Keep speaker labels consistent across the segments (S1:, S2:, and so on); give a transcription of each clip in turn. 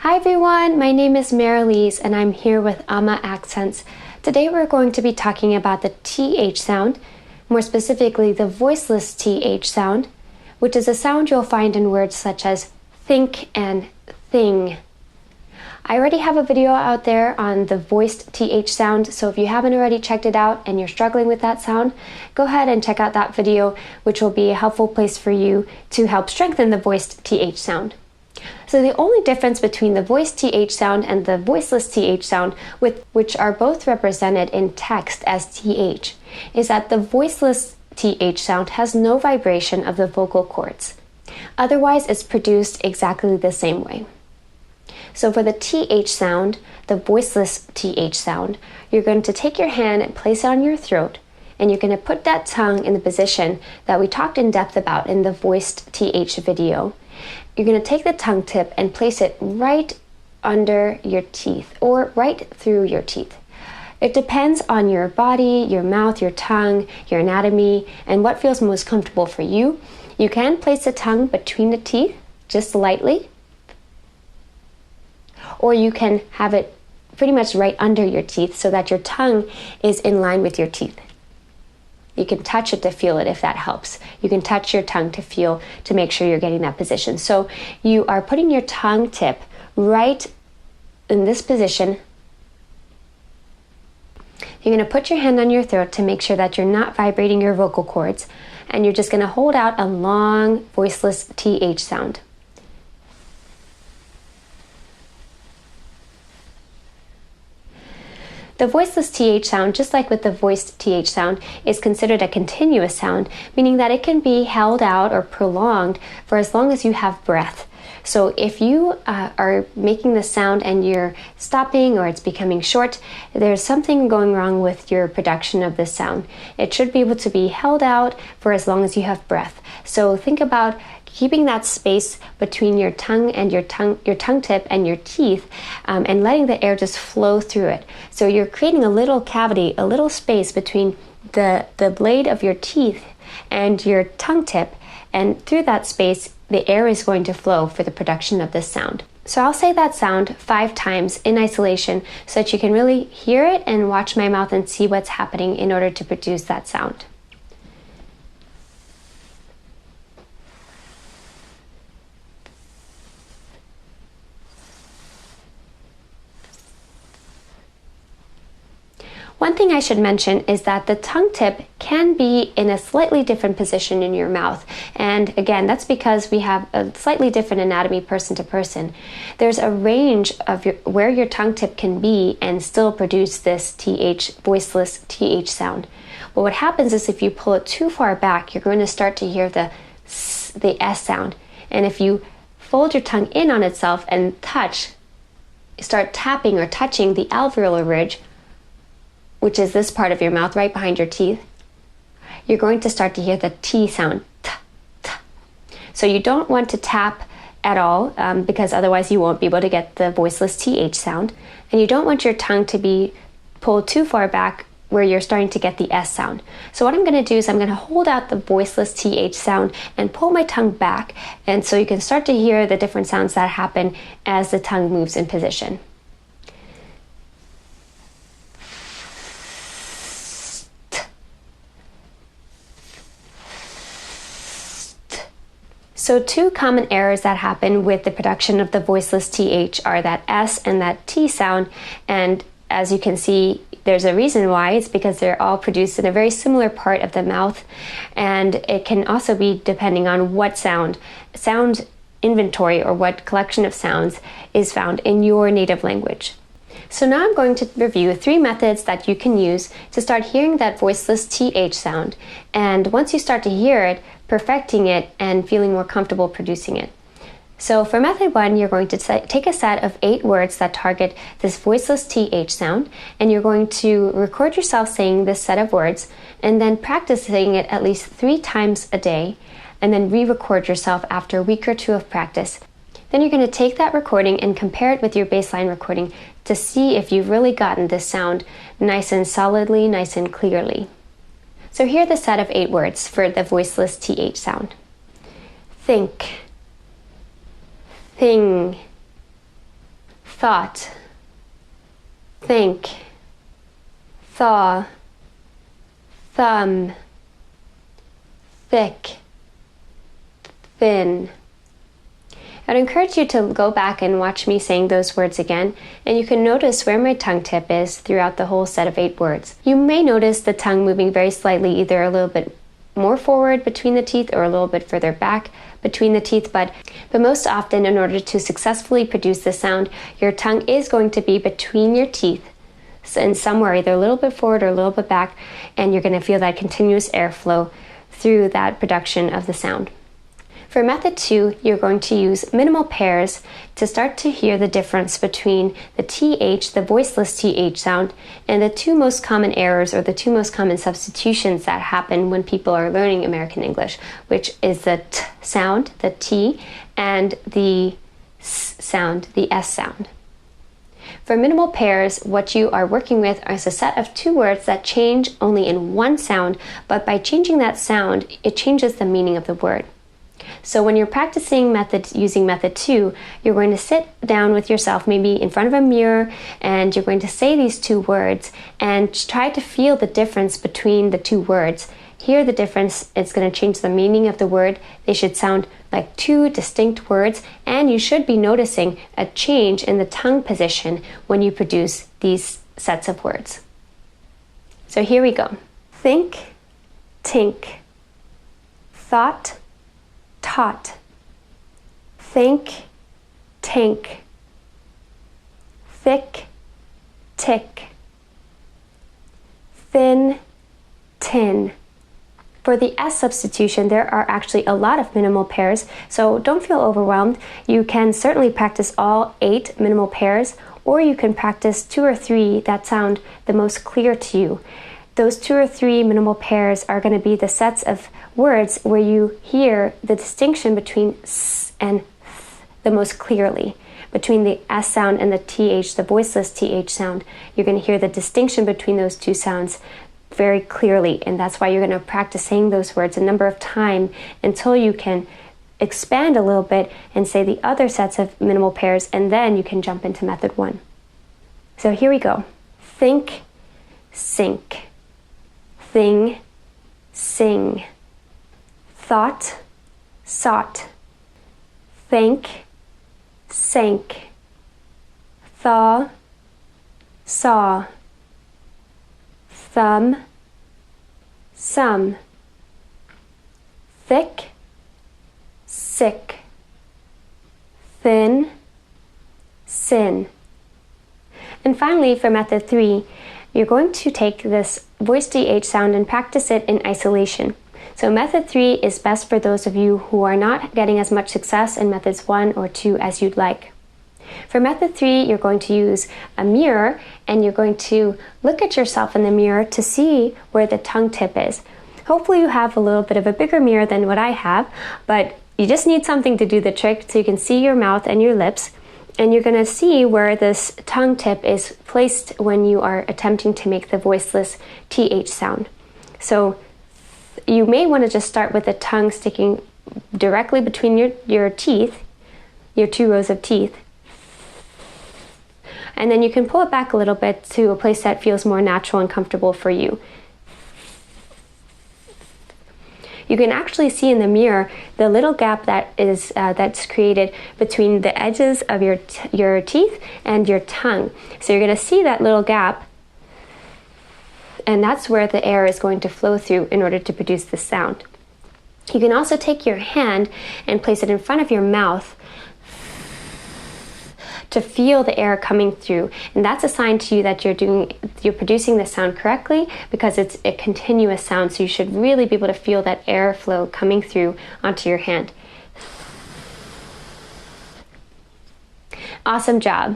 S1: Hi everyone, my name is Marilise and I'm here with Amma Accents. Today we're going to be talking about the TH sound, more specifically the voiceless TH sound, which is a sound you'll find in words such as think and thing. I already have a video out there on the voiced TH sound, so if you haven't already checked it out and you're struggling with that sound, go ahead and check out that video, which will be a helpful place for you to help strengthen the voiced TH sound. So the only difference between the voiced TH sound and the voiceless TH sound, which are both represented in text as TH, is that the voiceless TH sound has no vibration of the vocal cords. Otherwise, it's produced exactly the same way. So for the TH sound, the voiceless TH sound, you're going to take your hand and place it on your throat, and you're going to put that tongue in the position that we talked in depth about in the voiced TH video. You're going to take the tongue tip and place it right under your teeth or right through your teeth. It depends on your body, your mouth, your tongue, your anatomy, and what feels most comfortable for you. You can place the tongue between the teeth just lightly, or you can have it pretty much right under your teeth so that your tongue is in line with your teeth. You can touch it to feel it if that helps. You can touch your tongue to feel, to make sure you're getting that position. So you are putting your tongue tip right in this position. You're going to put your hand on your throat to make sure that you're not vibrating your vocal cords, and you're just going to hold out a long voiceless TH sound. The voiceless TH sound, just like with the voiced TH sound, is considered a continuous sound, meaning that it can be held out or prolonged for as long as you have breath. So if you are making the sound and you're stopping or it's becoming short, there's something going wrong with your production of this sound. It should be able to be held out for as long as you have breath. So think about keeping that space between your tongue and your tongue tip and your teeth, and letting the air just flow through it. So you're creating a little cavity, a little space between the blade of your teeth and your tongue tip, and through that space the air is going to flow for the production of this sound. So I'll say that sound 5 times in isolation so that you can really hear it and watch my mouth and see what's happening in order to produce that sound. One thing I should mention is that the tongue tip can be in a slightly different position in your mouth. And again, that's because we have a slightly different anatomy person to person. There's a range of where your tongue tip can be and still produce this TH, voiceless TH sound. But what happens is if you pull it too far back, you're going to start to hear the S sound. And if you fold your tongue in on itself and start tapping or touching the alveolar ridge, which is this part of your mouth right behind your teeth, you're going to start to hear the T sound. T, t. So you don't want to tap at all, because otherwise you won't be able to get the voiceless TH sound. And you don't want your tongue to be pulled too far back where you're starting to get the S sound. So what I'm going to do is I'm going to hold out the voiceless TH sound and pull my tongue back, and so you can start to hear the different sounds that happen as the tongue moves in position. So 2 common errors that happen with the production of the voiceless TH are that S and that T sound, and as you can see, there's a reason why. It's because they're all produced in a very similar part of the mouth, and it can also be depending on what sound inventory or what collection of sounds is found in your native language. So now I'm going to review 3 methods that you can use to start hearing that voiceless TH sound, and once you start to hear it, perfecting it and feeling more comfortable producing it. So for method 1, you're going to take a set of 8 words that target this voiceless TH sound, and you're going to record yourself saying this set of words and then practice saying it at least 3 times a day, and then re-record yourself after a week or 2 of practice. Then you're going to take that recording and compare it with your baseline recording to see if you've really gotten this sound nice and solidly, nice and clearly. So here are the set of 8 words for the voiceless TH sound. Think, thing, thought, think, thaw, thumb, thick, thin. I'd encourage you to go back and watch me saying those words again, and you can notice where my tongue tip is throughout the whole set of 8 words. You may notice the tongue moving very slightly, either a little bit more forward between the teeth or a little bit further back between the teeth, but most often, in order to successfully produce the sound, your tongue is going to be between your teeth, so in somewhere either a little bit forward or a little bit back, and you're going to feel that continuous airflow through that production of the sound. For method 2, you're going to use minimal pairs to start to hear the difference between the TH, the voiceless TH sound, and the 2 most common errors or the 2 most common substitutions that happen when people are learning American English, which is the T sound, the T, and the S sound, the S sound. For minimal pairs, what you are working with is a set of 2 words that change only in one sound, but by changing that sound, it changes the meaning of the word. So when you're practicing using method 2, you're going to sit down with yourself, maybe in front of a mirror, and you're going to say these 2 words and try to feel the difference between the 2 words. Hear the difference. It's going to change the meaning of the word. They should sound like 2 distinct words, and you should be noticing a change in the tongue position when you produce these sets of words. So here we go. Think, tink, thought, taught, think, tink, thick, tick, thin, tin. For the S substitution, there are actually a lot of minimal pairs, so don't feel overwhelmed. You can certainly practice all 8 minimal pairs, or you can practice 2 or 3 that sound the most clear to you. Those 2 or 3 minimal pairs are going to be the sets of words where you hear the distinction between S and Th the most clearly. Between the S sound and the TH, the voiceless TH sound, you're going to hear the distinction between those 2 sounds very clearly, and that's why you're going to practice saying those words a number of times until you can expand a little bit and say the other sets of minimal pairs, and then you can jump into method 1. So here we go. Think, sink, thing, sing, thought, sought, think, sank, thaw, saw, thumb, sum, thick, sick, thin, sin. And finally, for method 3, you're going to take this voice DH sound and practice it in isolation. So method 3 is best for those of you who are not getting as much success in methods 1 or 2 as you'd like. For method 3, you're going to use a mirror, and you're going to look at yourself in the mirror to see where the tongue tip is. Hopefully you have a little bit of a bigger mirror than what I have, but you just need something to do the trick so you can see your mouth and your lips, and you're going to see where this tongue tip is placed when you are attempting to make the voiceless TH sound. So you may want to just start with the tongue sticking directly between your teeth, your 2 rows of teeth, and then you can pull it back a little bit to a place that feels more natural and comfortable for you. You can actually see in the mirror the little gap that's created between the edges of your teeth and your tongue. So you're going to see that little gap, and that's where the air is going to flow through in order to produce the sound. You can also take your hand and place it in front of your mouth to feel the air coming through, and that's a sign to you that you're producing the sound correctly, because it's a continuous sound, so you should really be able to feel that airflow coming through onto your hand. Awesome job.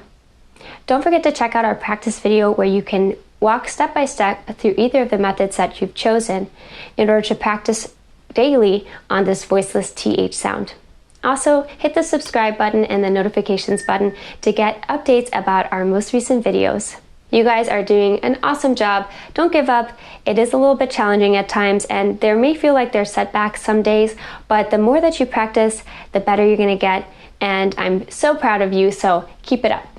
S1: Don't forget to check out our practice video where you can walk step by step through either of the methods that you've chosen in order to practice daily on this voiceless TH sound. Also, hit the subscribe button and the notifications button to get updates about our most recent videos. You guys are doing an awesome job. Don't give up. It is a little bit challenging at times, and there may feel like there's setbacks some days, but the more that you practice, the better you're going to get, and I'm so proud of you, so keep it up.